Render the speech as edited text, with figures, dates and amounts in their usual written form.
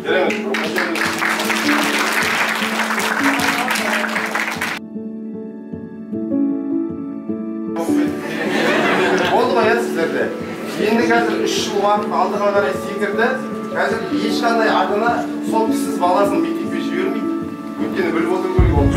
Oldu mu ya sizlerde? Endi қазір 3 жыл уақыт алдыға қарай секірді. Қазір ешқандай ата-ана сол кісіз баласын мектепке жібермейді. Өйткені біліп отыру керек ол